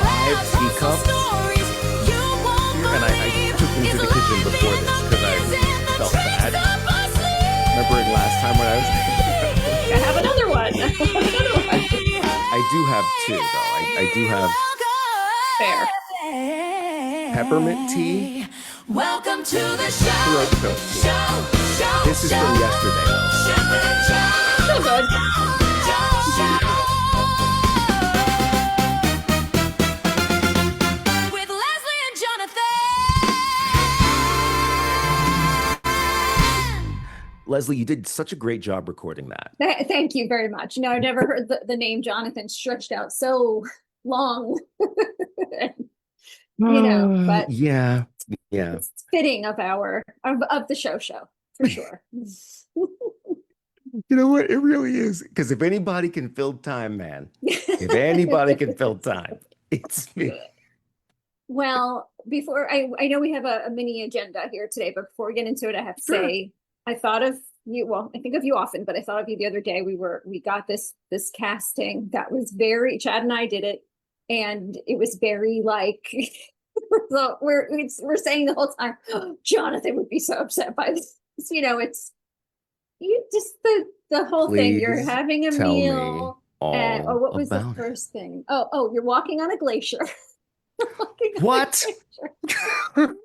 5 teacups here, and I took them to the kitchen before this because I felt bad. Remembering last time when I I have another one. Another one. I do have two though. I do have Fair. peppermint tea. Welcome to the show. Who wrote the post? This is from yesterday though. So good. With Leslie and Jonathan. Leslie, you did such a great job recording that. Thank you very much. No, I've never heard the name Jonathan stretched out so long. But yeah. it's fitting of the show for sure. You know what? It really is. Because if anybody can fill time, man, if anybody can fill time, it's me. Well, before I know we have a mini agenda here today, but before we get into it, I have to say I thought of you. Well, I think of you often, but I thought of you the other day. We got this casting that was very, Chad and I did it, and it was very like we're saying the whole time, oh, Jonathan would be so upset by this. It's you just the whole thing. You're having a meal. What was the first thing? Oh, you're walking on a glacier. What? I'm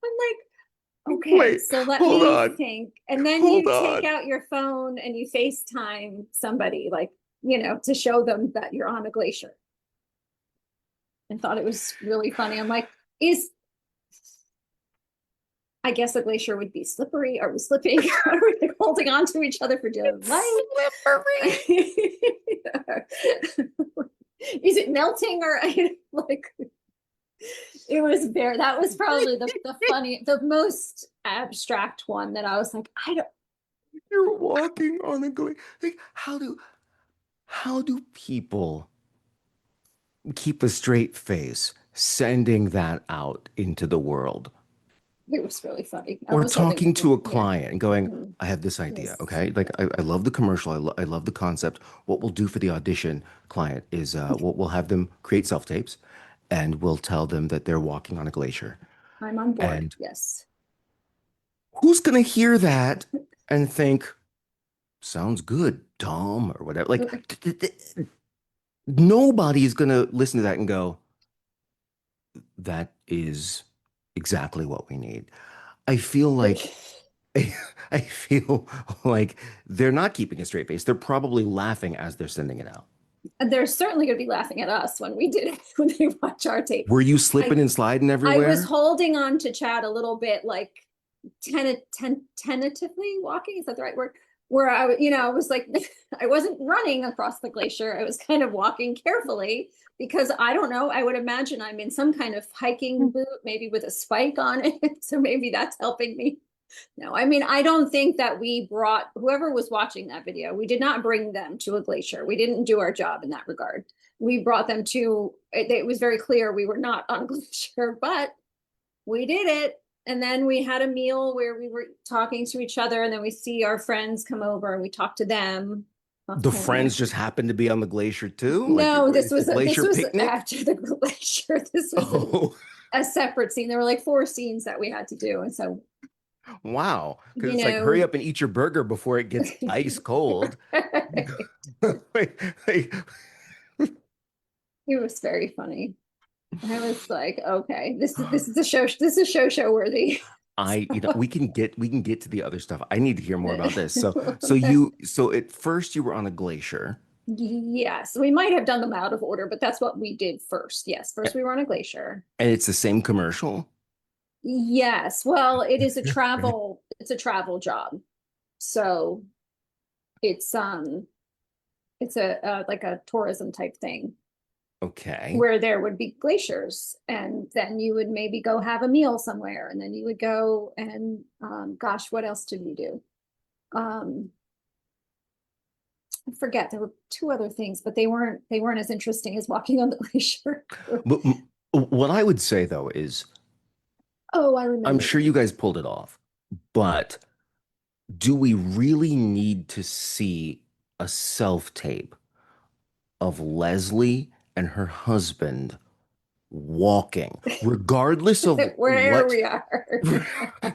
like, okay, wait, so let hold me on. think. And then Hold you on. take out your phone and you FaceTime somebody, like, to show them that you're on a glacier. And thought it was really funny. I'm like, I guess a glacier would be slippery. Are we slipping? Are we like holding on to each other for dear life? Slippery. Is it melting or like? It was that was probably the most abstract one that I was like, You're walking on a glacier. Like, how do people keep a straight face sending that out into the world? It was really funny. Or talking to a client and going, Mhm. I have this idea, Yes. okay? Like, I love the commercial. I love the concept. What we'll do for the audition client is we'll have them create self-tapes and we'll tell them that they're walking on a glacier. I'm on board. And yes. who's going to hear that and think, sounds good, Tom, or whatever? Like, nobody's going to listen to that and go, that is exactly what we need. I feel like I feel like they're not keeping a straight face. They're probably laughing as they're sending it out. They're certainly going to be laughing at us when we did it, when they watch our tape. Were you slipping and sliding everywhere? I was holding on to Chad a little bit, like tentatively walking. Is that the right word? Where I was like, I wasn't running across the glacier. I was kind of walking carefully because I don't know. I would imagine I'm in some kind of hiking boot, maybe with a spike on it. So maybe that's helping me. No, I mean, I don't think that we brought whoever was watching that video, we did not bring them to a glacier. We didn't do our job in that regard. We brought them to, it was very clear we were not on a glacier, but we did it. And then we had a meal where we were talking to each other, and then we see our friends come over and we talk to them. The friends just happened to be on the glacier too? No, like, this was picnic? after the glacier. This was a separate scene. There were like 4 scenes that we had to do. And so wow, because it's like, hurry up and eat your burger before it gets ice cold. It was very funny. I was like, okay, this is a show. This is show worthy. We can get to the other stuff. I need to hear more about this. So at first you were on a glacier. Yes, we might have done them out of order, but that's what we did first. Yes, first we were on a glacier. And it's the same commercial? Yes, well, it's a travel job. So it's a like a tourism type thing. Okay. Where there would be glaciers, and then you would maybe go have a meal somewhere, and then you would go and gosh, what else did we do? I forget. There were 2 other things, but they weren't as interesting as walking on the glacier. But what I would say though is, I remember. I'm sure you guys pulled it off, but do we really need to see a self-tape of Leslie and her husband walking, regardless of Where what. we are.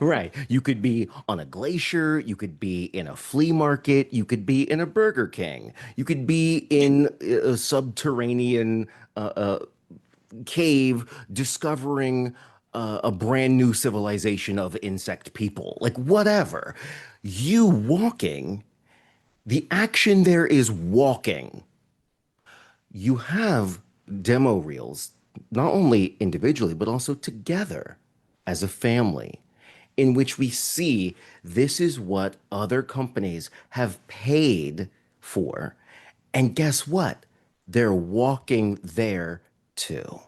Right. You could be on a glacier, you could be in a flea market, you could be in a Burger King, you could be in a subterranean cave discovering a brand new civilization of insect people, like whatever. You walking, the action there is walking. You have demo reels, not only individually, but also together as a family, in which we see this is what other companies have paid for. And guess what? They're walking there too.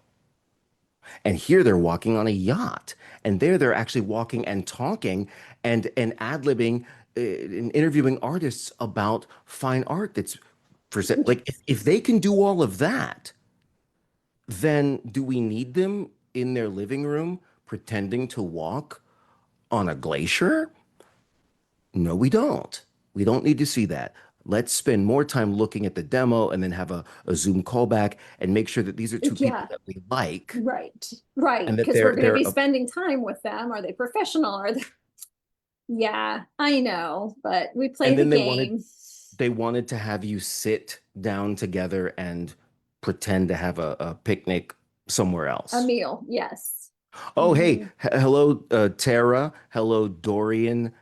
And here they're walking on a yacht. And there they're actually walking and talking and ad-libbing and interviewing artists about fine art that's for like if they can do all of that, then do we need them in their living room pretending to walk on a glacier? No, we don't. We don't need to see that. Let's spend more time looking at the demo and then have a Zoom callback and make sure that these are two people Yeah, that we like right, right. and that Because we're going to they're be spending time with them. Are they professional? Are they? Yeah, I know, but we play and the then game. they wanted to have you sit down together and pretend to have a picnic somewhere A else. meal, yes. Oh, hey, Mhm. hello, Tara. Hello, Dorian,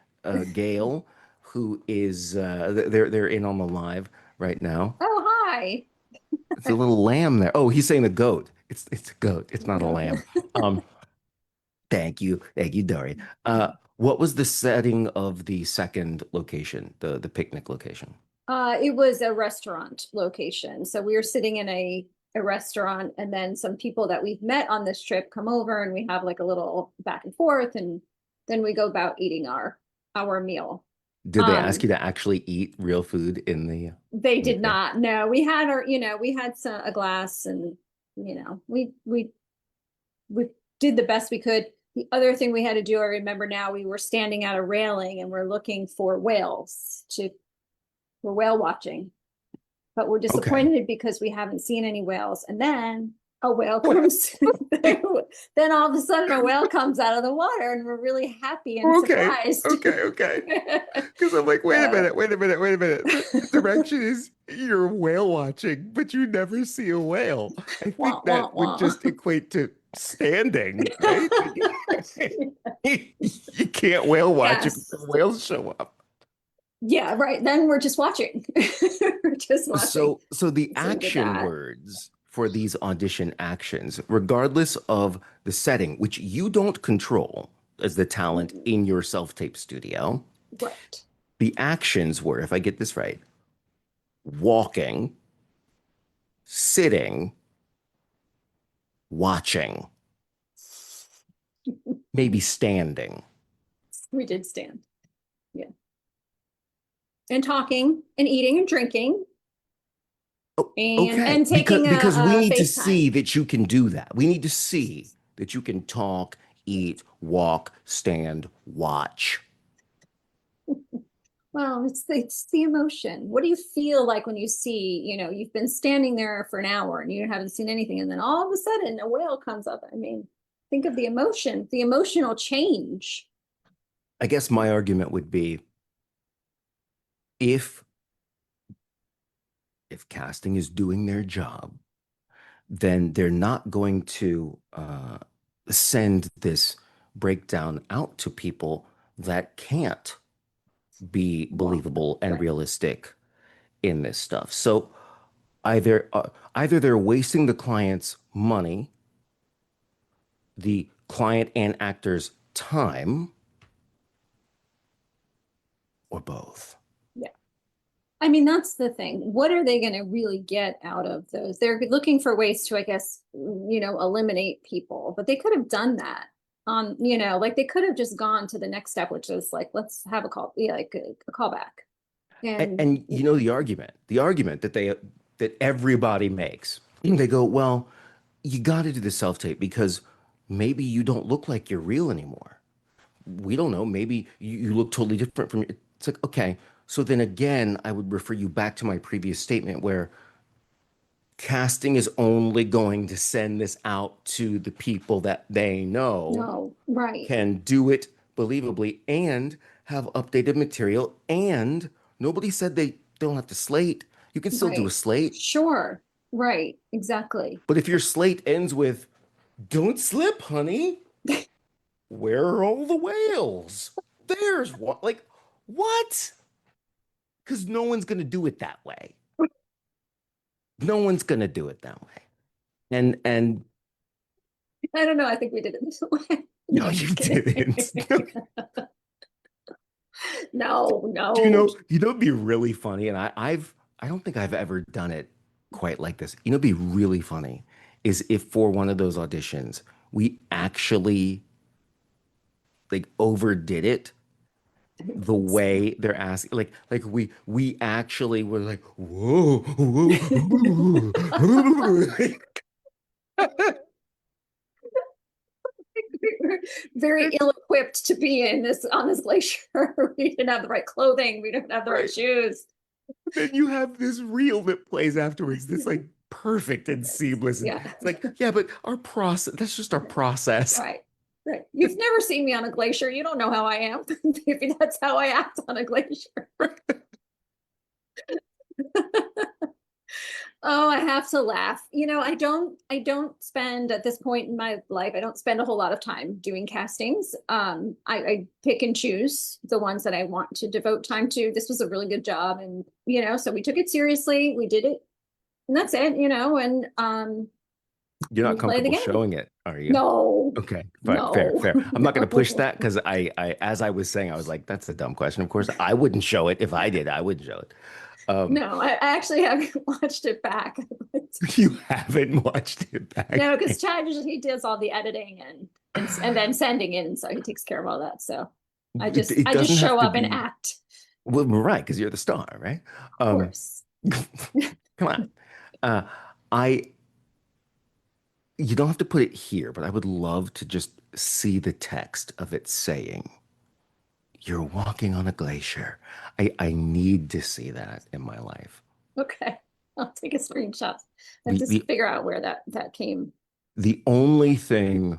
Gale, who is they're in on the live right now. Oh, hi. It's a little lamb there. Oh, he's saying a goat. It's a goat. It's not a No. lamb. Um, thank you, Dorian. What was the setting of the second location, the picnic location? It was a restaurant location. So we were sitting in a restaurant, and then some people that we've met on this trip come over, and we have like a little back and forth, and then we go about eating our meal. Did they ask Um, you to actually eat real food they in the did crib? not. No, we had we had a glass, and we did the best we could. The other thing we had to do, I remember now, we were standing at a railing and we're looking for whales to we're whale watching, but we're Okay. disappointed because we haven't seen any whales. And then a whale comes, then all of a sudden a whale comes out of the water, and we're really happy and Okay, surprised. okay. Because I'm like, So, wait a minute. The direction is you're whale watching, but you never see a whale. I wah, think wah, that would wah. just equate to standing, right? You can't whale watch if Yes. whales show up. Yeah, right. Then we're just watching. We're just watching. So the So we did action that. words for these audition actions, regardless of the setting, which you don't control as the talent Mhm. in your self-tape studio, Right. the actions were, if I get this right, walking, sitting, watching, maybe standing. We did stand. Yeah. And talking and eating and drinking Oh, and okay. taking Because we a need to FaceTime. see that you can do that. We need to see that you can talk, eat, walk, stand, watch. Well, it's the emotion. What do you feel like when you see, you've been standing there for an hour and you haven't seen anything, and then all of a sudden a whale comes up? I mean, think of the emotion, the emotional change. I guess my argument would be if casting is doing their job, then they're not going to send this breakdown out to people that can't be Well, believable and right. realistic in this stuff. So either they're wasting the client's money, the client and actor's time, or both. Yeah. I mean, that's the thing. What are they going to really get out of those? They're looking for ways to, I guess, eliminate people, but they could have done that. Like they could have just gone to the next step, which is like, let's have a call, yeah, like a callback. And And you know the argument that that everybody makes. They go, well, you got to do the self tape because maybe you don't look like you're real anymore. We don't know. Maybe you look totally different from. It's like, okay. So then again, I would refer you back to my previous statement where casting is only going to send this out to the people that they know No, right, can do it believably and have updated material. And nobody said they don't have to slate. You can still do a right. slate. Sure, right, exactly. But if your slate ends with, don't slip, honey, where are all the whales? There's one. Like, what? Because no one's going to do it that way. No one's going to do it that way. And I don't know, I think we did it this way. no, No, you just kidding. didn't. No, Do you no. know, it'd be really funny, and I don't think I've ever done it quite like this. It'd be really funny is if for one of those auditions we actually like overdid it the way they're asking, like we actually were like, whoa, whoa, whoa. We were very ill-equipped to be in this on this glacier. We didn't have the right clothing, we didn't have the right Right. shoes. Then you have this reel that plays afterwards that's like perfect and seamless. And Yeah, it's like, yeah, but our process, that's just our process. right, right. You've never seen me on a glacier, you don't know how I am. Maybe that's how I act on a glacier. Oh, I have to laugh. I don't spend at this point in my life, I don't spend a whole lot of time doing castings. I pick and choose the ones that I want to devote time to. This was a really good job, and so we took it seriously. We did it, and that's it, and You're we not play the comfortable game. showing it, are you? No, Okay, fine, fair, no, fair. I'm not going to push no. that because as I was saying, I was like, that's a dumb question. Of course, I wouldn't show it. If I did, I wouldn't show it. Um, No, I actually haven't watched it back. you haven't watched it back. No, because Chad he does all the editing and then sending in, so he takes care of all that. So I just It I just doesn't have show to up and be, act, well, right, because you're the star, right? of course. Come on. Uh, I You don't have to put it here, but I would love to just see the text of it saying, "You're walking on a glacier." I need to see that in my life. Okay, I'll take a screenshot and The just the figure out where that came. the only thing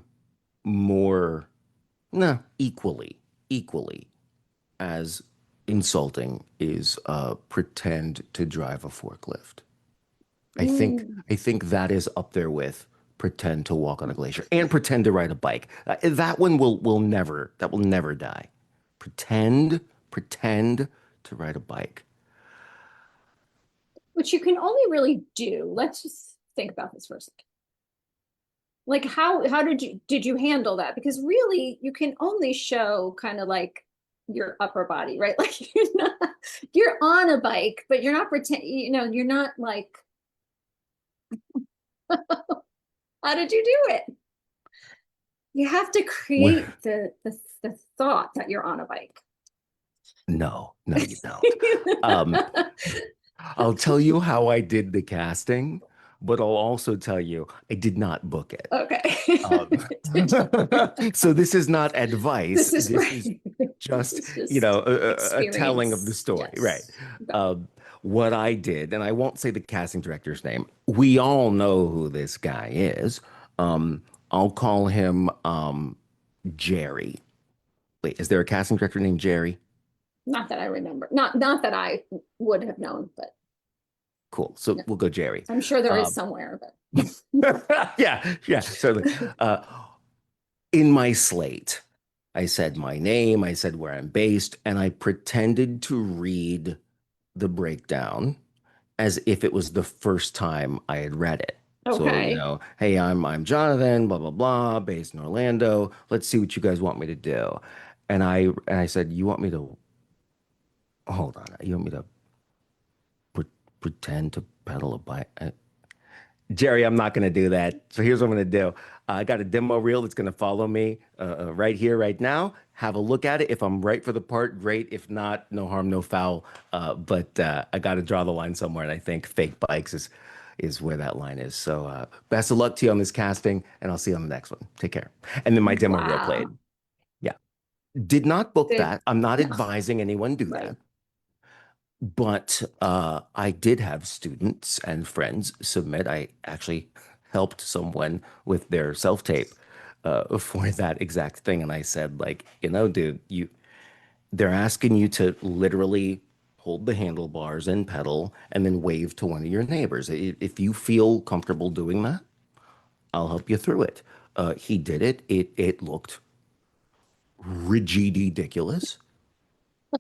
more, nah, equally as insulting is pretend to drive a forklift. Mm, I think that is up there with pretend to walk on a glacier and pretend to ride a bike. That one will never die. Pretend to ride a bike. which you can only really do. Let's just think about this for a second. Like how did you handle that? Because really you can only show kind of like your upper body, right? Like you're on a bike, but you're not you're not like, how did you do it? You have to Well, create the thought that you're on a bike. no, you don't. Um, I'll tell you how I did the casting, but I'll also tell you I did not book it. Okay. Um, so this is not advice. This is This is right. This just, is just a telling of the experience. story, right? Yes. Okay. What I did, and I won't say the casting director's name. We all know who this guy is. I'll call him Jerry. Wait, is there a casting director named Jerry? Not that I remember. Not that I would have known, but Cool. So no. we'll go Jerry. I'm sure there is Um, somewhere, but yeah, certainly. In my slate, I said my name, I said where I'm based, and I pretended to read the breakdown as if it was the first time I had read it. So, okay. hey, I'm Jonathan, blah blah blah, based in Orlando. Let's see what you guys want me to do. And I said, you want me to hold on, you want me to pretend to pedal a bike? Jerry, I'm not going to do that. So here's what I'm going to do. I got a demo reel that's going to follow me right here, right now. Have a look at it. If I'm right for the part, great. If not, no harm, no foul. But I got to draw the line somewhere, and I think fake bikes is where that line is. So best of luck to you on this casting, and I'll see you on the next one. Take care. And then my demo reel Wow. played. Yeah. Did not book Did that. I'm not no, advising anyone do right. that. But I did have students and friends submit. I actually helped someone with their self-tape for that exact thing. And I said, like, dude, they're asking you to literally hold the handlebars and pedal and then wave to one of your neighbors. If you feel comfortable doing that, I'll help you through it. He did it. It looked ridiculous,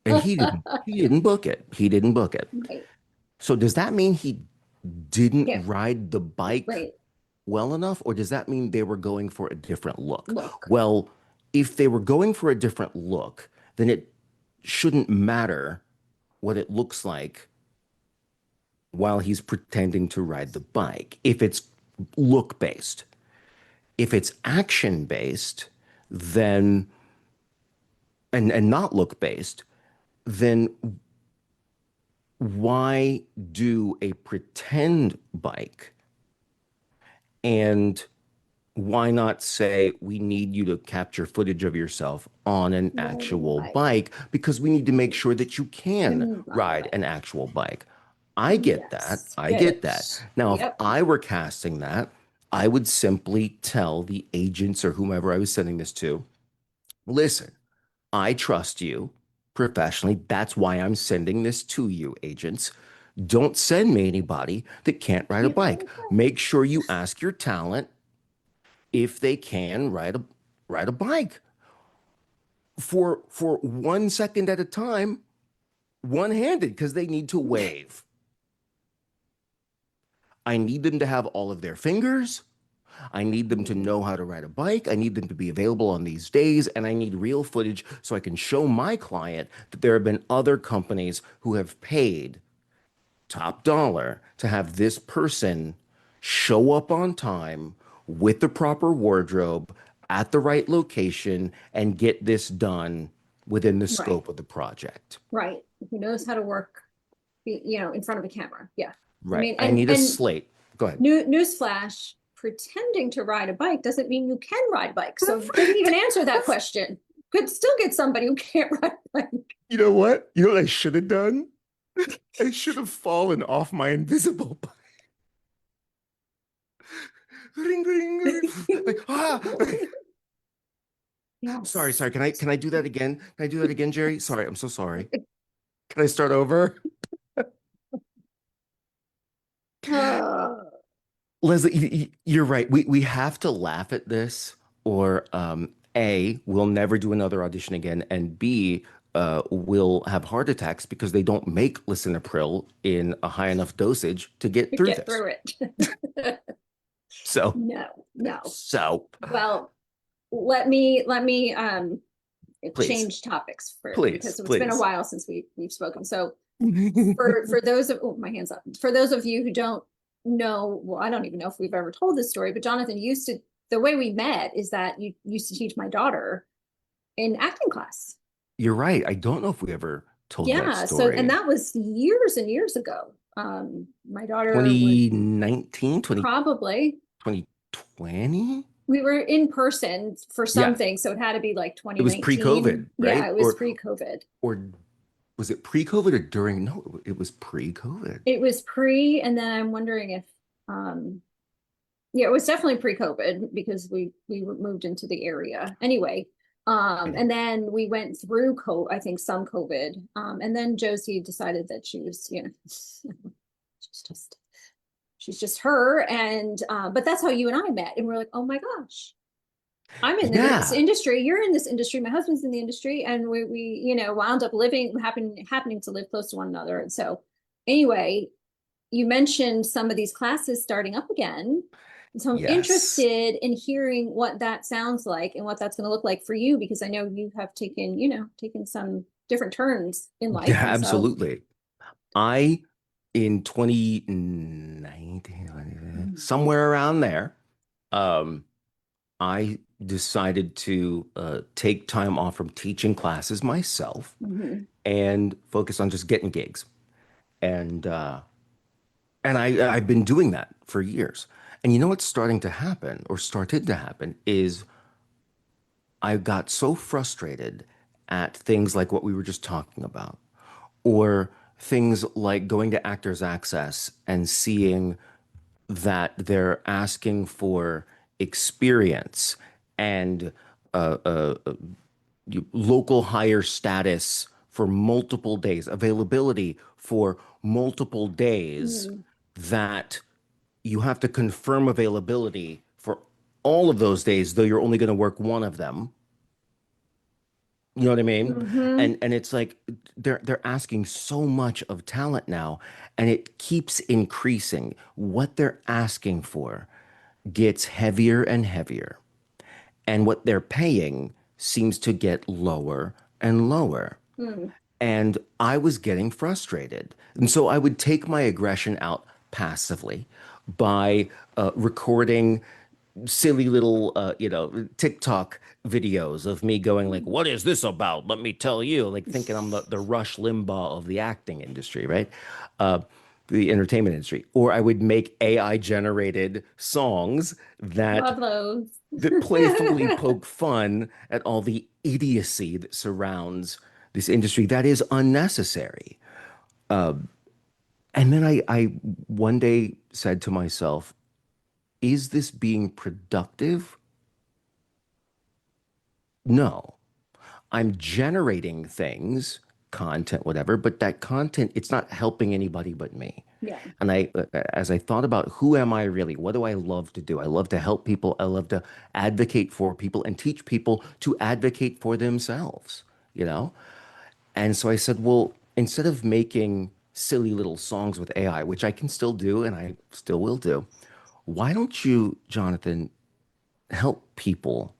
and he didn't book it. He didn't book it. Right, So does that mean he didn't yeah, ride the bike right, well enough, or does that mean they were going for a different look? look, Well, if they were going for a different look, then it shouldn't matter what it looks like while he's pretending to ride the bike. If it's look based, if it's action based, then and not look based, then why do a pretend bike? And why not say we need you to capture footage of yourself on an riding a actual bike, bike because we need to make sure that you can can ride a ride an bike. actual bike. I get that. Yes, I get get that. it. Now, if Yep, I were casting that, I would simply tell the agents or whomever I was sending this to, listen, I trust you professionally. That's why I'm sending this to you, agents. Don't send me anybody that can't ride a can't ride bike. a bike. Make sure you ask your talent if they can ride a bike for 1 second at a time, one-handed, because they need to wave. I need them to have all of their fingers. I need them to Mhm. know how to ride a bike. I need them to be available on these days, and I need real footage so I can show my client that there have been other companies who have paid top dollar to have this person show up on time with the proper wardrobe at the right location and get this done within the Right, scope of the project. right. Who knows how to work, in front of a camera. Yeah. I Right. mean, I need a slate. Go ahead. newsflash, pretending to ride a bike doesn't mean you can ride a bike. So it didn't even answer that question. Could still get somebody who can't ride a bike. You know what? You know what I should have done? I should have fallen off my invisible bike. Ring, ring, ring. Like, ah. Sorry, Yes. sorry. Can I do that again? Can I do that again, Jerry? Sorry, I'm so sorry. Can I start over? Uh, Leslie, you're right. We have to laugh at this, or A, we'll never do another audition again, and B, we'll have heart attacks because they don't make lisinopril in a high enough dosage to get through get this. through it. So, No, no. so Well, let me please, change topics please, because it's been a please. while since we've spoken. So for those of, oh, my hands up. For those of you who don't know, well, I don't even know if we've ever told this story, but Jonathan used to, the way we met is that you used to teach my daughter in acting class. You're right. I don't know if we ever told that Yeah, so and story. that was years and years ago. My daughter would 2019, probably, 2020? we were in person for Yeah, something, so it had to be like it was 2019. pre-COVID, Yeah, right? it was pre-COVID. Or was it pre-COVID or during? No, it was pre-COVID. It was pre, and then I'm wondering if, um, yeah, it was definitely pre-COVID because we moved into the area anyway. And then we went through I think some COVID. And then Josie decided that she was, she's just she's just her. And but that's how you and I met. And we're like, oh my gosh, I'm in this Yeah. industry, you're in this industry, my husband's in the industry, and we wound up happening to live close to one another. And so anyway, you mentioned some of these classes starting up again. So I'm Yes. interested in hearing what that sounds like and what that's going to look like for you, because I know you have taken some different turns in Yeah, life. And so, absolutely. I in 2019, somewhere around there, um, I decided to take time off from teaching classes myself mhm, and focus on just getting gigs. And I've been doing that for years. And you know what's starting to happen or started to happen is I got so frustrated at things like what we were just talking about, or things like going to Actors Access and seeing that they're asking for experience and uh, uh, local hire status for multiple days, availability for multiple days, Mm, that you have to confirm availability for all of those days, though you're only going to work one of them. You know what I mean? mhm. And it's like they're asking so much of talent now, and it keeps increasing. What they're asking for gets heavier and heavier, and what they're paying seems to get lower and lower. Mm. And I was getting frustrated. And so I would take my aggression out passively by recording silly little, TikTok videos of me going like, "What is this about? Let me tell you." Like thinking I'm the Rush Limbaugh of the acting industry, right? Uh, the entertainment industry. Or I would make AI generated songs that Love those. playfully poke fun at all the idiocy that surrounds this industry that is unnecessary. And then I one day said to myself, is this being productive? No. I'm generating things, content, whatever, but that content, it's not helping anybody but me. Yeah. And as I thought about who am I really? What do I love to do? I love to help people. I love to advocate for people and teach people to advocate for themselves, you know? And so I said, well, instead of making silly little songs with AI, which I can still do and I still will do, why don't you, Jonathan, help people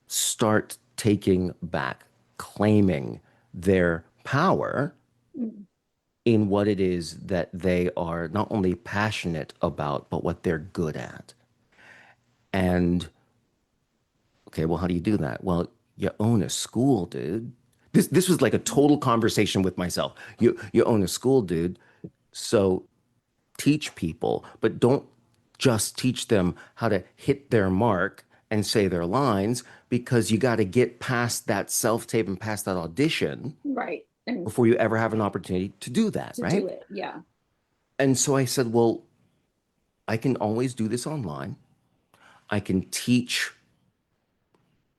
start taking back, claiming their power Mm. in what it is that they are not only passionate about, but what they're good at. And okay, well, how do you do that? Well, you own a school, dude. This was like a total conversation with myself. You own a school, dude. So teach people, but don't just teach them how to hit their mark and say their lines, because you got to get past that self-tape and past that audition Right. And before you ever have an opportunity to do that, to do right? it. Yeah. And so I said, well, I can always do this online. I can teach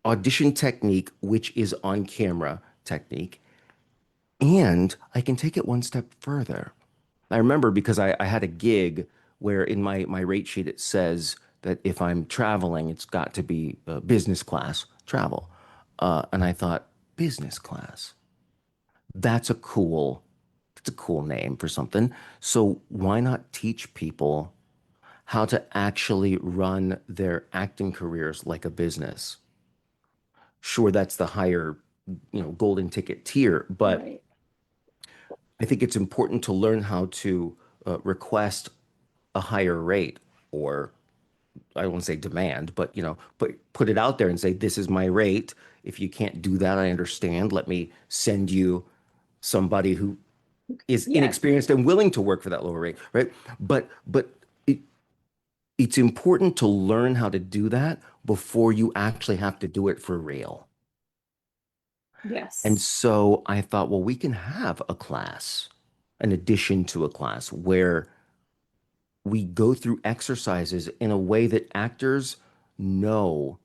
audition technique, which is on camera technique, and I can take it one step further. I remember because I had a gig where in my rate sheet it says that if I'm traveling, it's got to be business class travel. And I thought, business class, that's that's a cool name for something. So why not teach people how to actually run their acting careers like a business? Sure, that's the higher, golden ticket tier, but Right. I think it's important to learn how to request a higher rate, or I won't say demand, but put it out there and say, this is my rate. If you can't do that, I understand. Let me send you somebody who is Yeah. inexperienced and willing to work for that lower rate, right? But it's important to learn how to do that before you actually have to do it for real. And Yes. so I thought, well, we can have a class, an addition to a class where we go through exercises in a way that actors know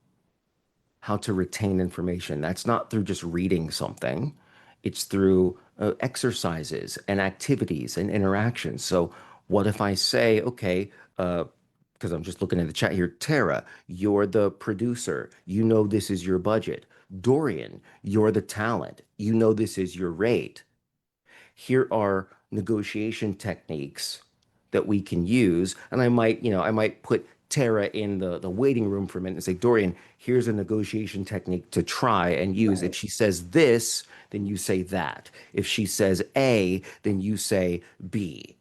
how to retain information. That's not through just reading something, it's through exercises and activities and interactions. So, what if I say, okay, because I'm just looking at the chat here, Tara, you're the producer. You know this is your budget. Dorian, you're the talent. You know this is your rate. Here are negotiation techniques that we can use. And I might put Tara in the waiting room for a minute and say, Dorian, here's a negotiation technique to try and use. If Right. she says this, then you say that. If she says A, then you say B.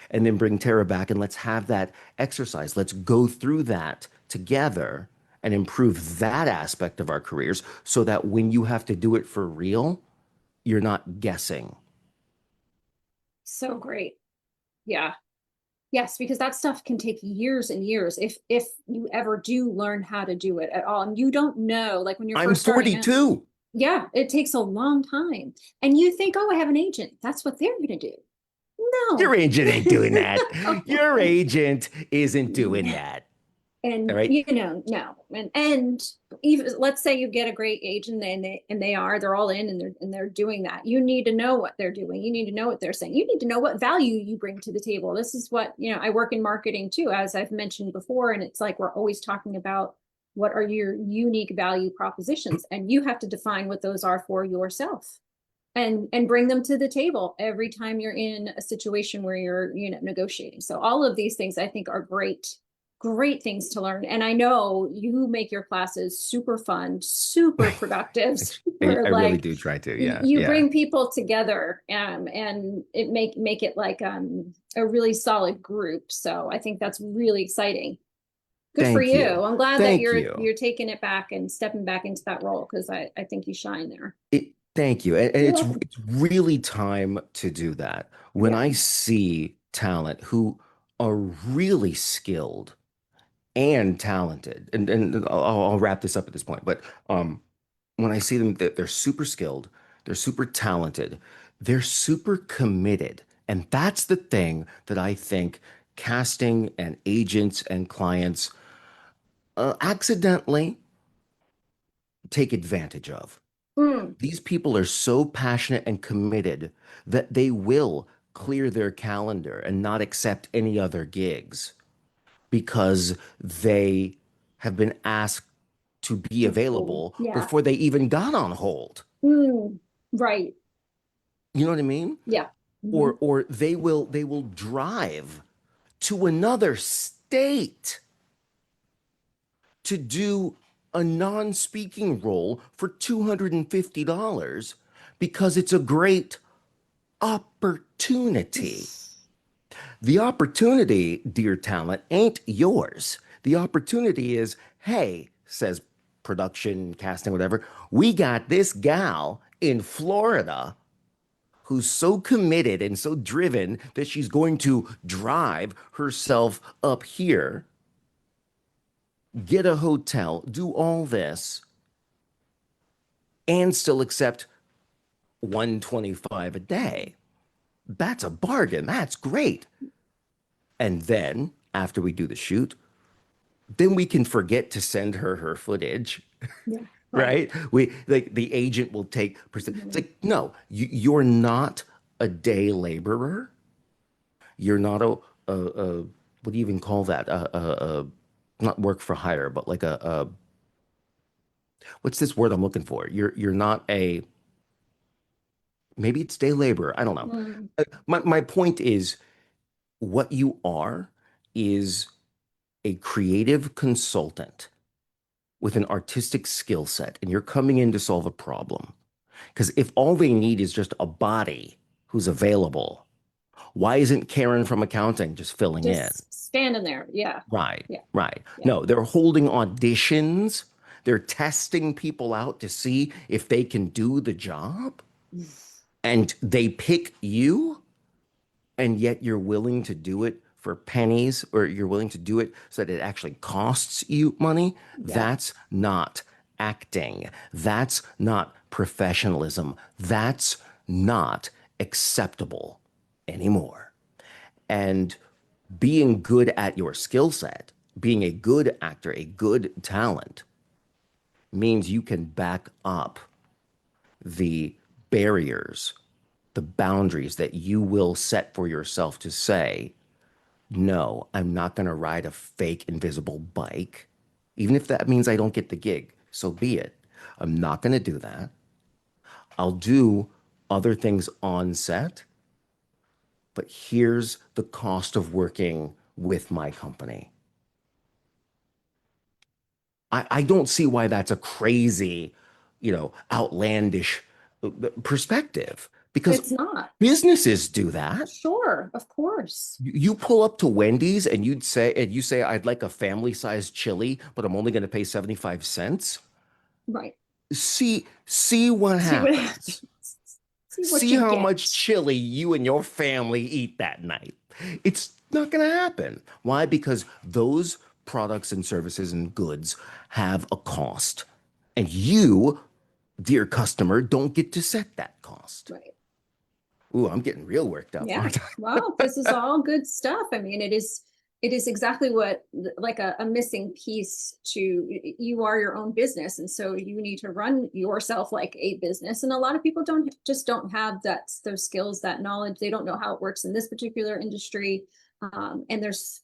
And then bring Tara back and let's have that exercise. Let's go through that together and improve that aspect of our careers so that when you have to do it for real, you're not guessing. So great. Yeah. Yes, because that stuff can take years and years if you ever do learn how to do it at all. And you don't know, like when you're I'm first starting out. 42. Yeah, it takes a long time. And you think, oh, I have an agent. That's what they're going to do. Your No. agent ain't doing that. Your agent isn't doing that. All And right. no. And even let's say you get a great agent and they're all in and they're doing that. You need to know what they're doing. You need to know what they're saying. You need to know what value you bring to the table. This is what, I work in marketing too, as I've mentioned before. And it's like we're always talking about what are your unique value propositions, and you have to define what those are for yourself and bring them to the table every time you're in a situation where you're negotiating. So all of these things I think are great things to learn. And I know you make your classes super fun, super productive, I super really like do try to. Yeah. you Yeah. bring people together, and it make it like a really solid group. So I think that's really exciting. Good for Thank you. you. I'm glad that Thank you're you. you're taking it back and stepping back into that role, because I think you shine there. Thank you. And You're it's welcome. it's really time to do that. When Yeah. I see talent who are really skilled and talented, and I'll wrap this up at this point, but when I see them that they're super skilled, they're super talented, they're super committed. And that's the thing that I think casting and agents and clients accidentally take advantage of. Mm, These people are so passionate and committed that they will clear their calendar and not accept any other gigs because they have been asked to be available yeah. before they even got on hold. Mm, right. You know what I mean? Yeah. Hmm. Or they will drive to another state to do a non-speaking role for $250 because it's a great opportunity. The opportunity, dear talent, ain't yours. The opportunity is, hey, says production, casting, whatever, we got this gal in Florida who's so committed and so driven that she's going to drive herself up here, get a hotel, do all this, and still accept 125 a day. That's a bargain. That's great. And then after we do the shoot, then we can forget to send her footage, Yeah. Right. right? We like the agent will take percent. It's Mhm. like, no, you're not a day laborer. You're not a what do you even call that? Not work for hire, but like a what's this word I'm looking for? You're not a maybe it's day laborer. I don't know. Mm, My point is what you are is a creative consultant with an artistic skill set, and you're coming in to solve a problem. Because if all they need is just a body who's available, why isn't Karen from accounting just filling in? just standing there. Yeah. Right, Yeah. right. Yeah. No, they're holding auditions. They're testing people out to see if they can do the job. And they pick you, and yet you're willing to do it for pennies, or you're willing to do it so that it actually costs you money. Yeah. That's not acting. That's not professionalism. That's not acceptable anymore. And being good at your skill set, being a good actor, a good talent, means you can back up the barriers, the boundaries that you will set for yourself to say, no, I'm not going to ride a fake invisible bike. Even if that means I don't get the gig, so be it. I'm not going to do that. I'll do other things on set, but here's the cost of working with my company. I don't see why that's a crazy, outlandish perspective because It's not. businesses do that. Sure. Of course. You pull up to Wendy's and you say I'd like a family-sized chili, but I'm only going to pay 75 cents. Right. See what See what happens. happens. See what See you how get. much chili you and your family eat that night. It's not going to happen. Why? Because those products and services and goods have a cost. And you dear customer, don't get to set that cost. Right. Ooh, I'm getting real worked up. Yeah. Aren't I? Well, this is all good stuff. I mean, it is exactly what, like a missing piece to, you are your own business. And so you need to run yourself like a business. And a lot of people don't have those skills, that knowledge. They don't know how it works in this particular industry. And there's,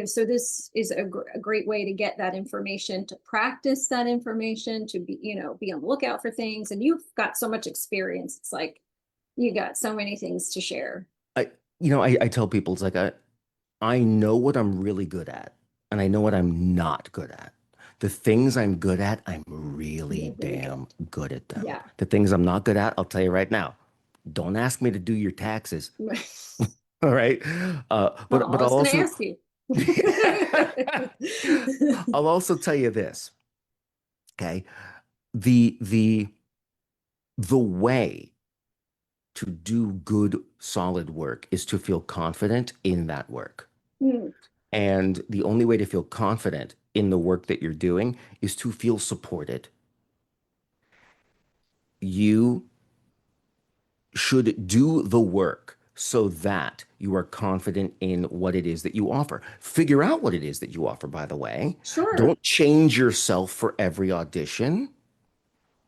so this is a great way to get that information, to practice that information, to be on the lookout for things. And you've got so much experience. It's like, you got so many things to share. I tell people, it's like I know what I'm really good at, and I know what I'm not good at. The things I'm good at, I'm really damn good at them. Yeah. The things I'm not good at, I'll tell you right now, don't ask me to do your taxes. All right. But I was I'll gonna also ask you. I'll also tell you this. Okay. The way to do good, solid work is to feel confident in that work. Hmm. And the only way to feel confident in the work that you're doing is to feel supported. You should do the work so that you are confident in what it is that you offer. Figure out what it is that you offer, by the way. Sure. Don't change yourself for every audition.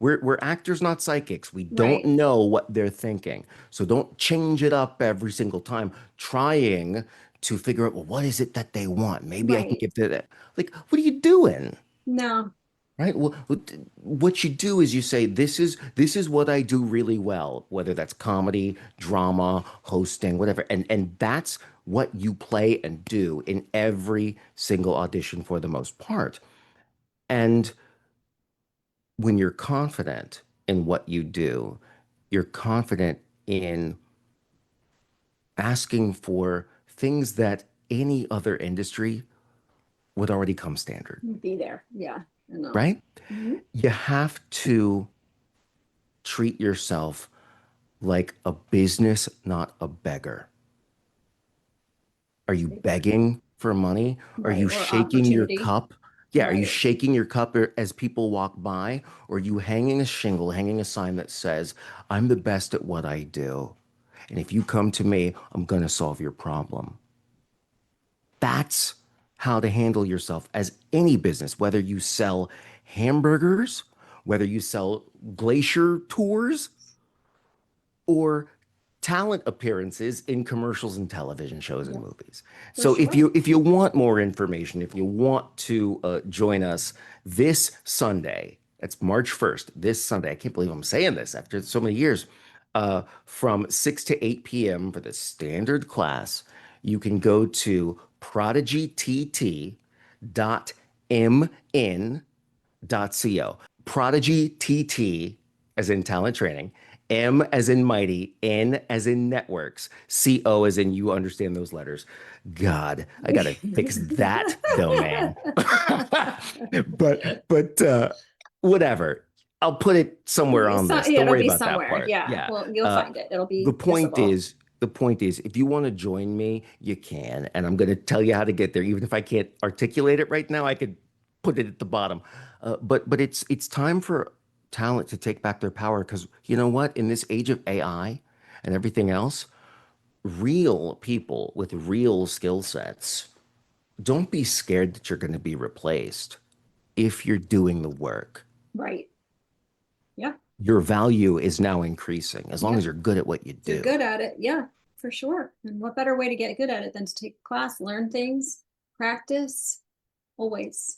We're actors, not psychics. We don't Right. know what they're thinking. So don't change it up every single time, trying to figure out, well, what is it that they want? Maybe I can Right. give that. Like, what are you doing? No. Right? Well, what you do is you say, this is what I do really well, whether that's comedy, drama, hosting, whatever. And that's what you play and do in every single audition for the most part. And when you're confident in what you do, you're confident in asking for things that any other industry would already come standard, Be there. Yeah. I know. right? Mhm. You have to treat yourself like a business, not a beggar. Are you begging for money? Are Right. you Or shaking your opportunity. cup? Yeah, are you Right. shaking your cup as people walk by? Or are you hanging a shingle, hanging a sign that says, I'm the best at what I do. And if you come to me, I'm going to solve your problem. That's how to handle yourself as any business, whether you sell hamburgers, whether you sell Glacier tours, or talent appearances in commercials and television shows and Yeah, movies. for So sure. if you want more information, if you want to join us this Sunday, that's March 1st, this Sunday. I can't believe I'm saying this after so many years. From 6 to 8 p.m. for the standard class, you can go to prodigytt.mn.co. Prodigy TT as in talent training, M as in mighty, N as in networks, CO as in you understand those letters. God, I gotta fix that domain. but whatever. I'll put it somewhere on this. Don't It'll worry be about that somewhere. part. Yeah. Yeah. Well, you'll find it. It'll be The point visible. is, if you want to join me, you can. And I'm going to tell you how to get there. Even if I can't articulate it right now, I could put it at the bottom. But it's time for talent to take back their power, because you know what? In this age of AI and everything else, real people with real skill sets, don't be scared that you're going to be replaced if you're doing the work. Right. Yeah. Your value is now increasing as long Yeah. as you're good at what you do. You're good at it. Yeah, for sure. And what better way to get good at it than to take a class, learn things, practice, always.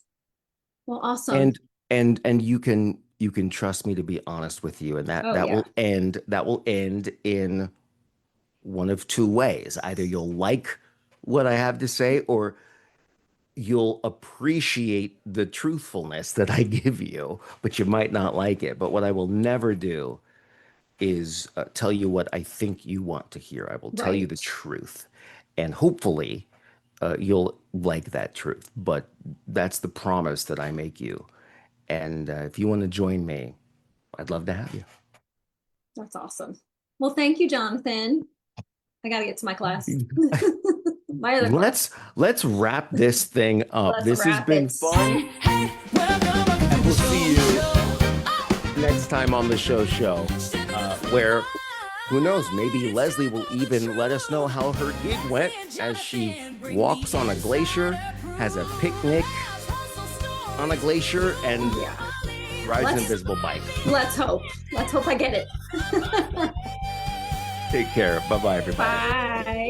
Well, awesome. And you can trust me to be honest with you, and that Oh, yeah. will end in one of two ways. Either you'll like what I have to say, or you'll appreciate the truthfulness that I give you, but you might not like it. But what I will never do is tell you what I think you want to hear. I will tell you the Right. truth, and hopefully you'll like that truth. But that's the promise that I make you. And if you want to join me, I'd love to have you. That's awesome. Well, thank you, Jonathan. I got to get to my class. My other class. Let's wrap this thing up. Let's This has wrap been it. fun. Hey, welcome And to we'll the see show. you next time on the show, where who knows, maybe Leslie will even let us know how her gig went as she walks on a glacier, has a picnic on a glacier, and rides an invisible bike. Let's hope. Let's hope I get it. Take care. Bye-bye, everybody. Bye.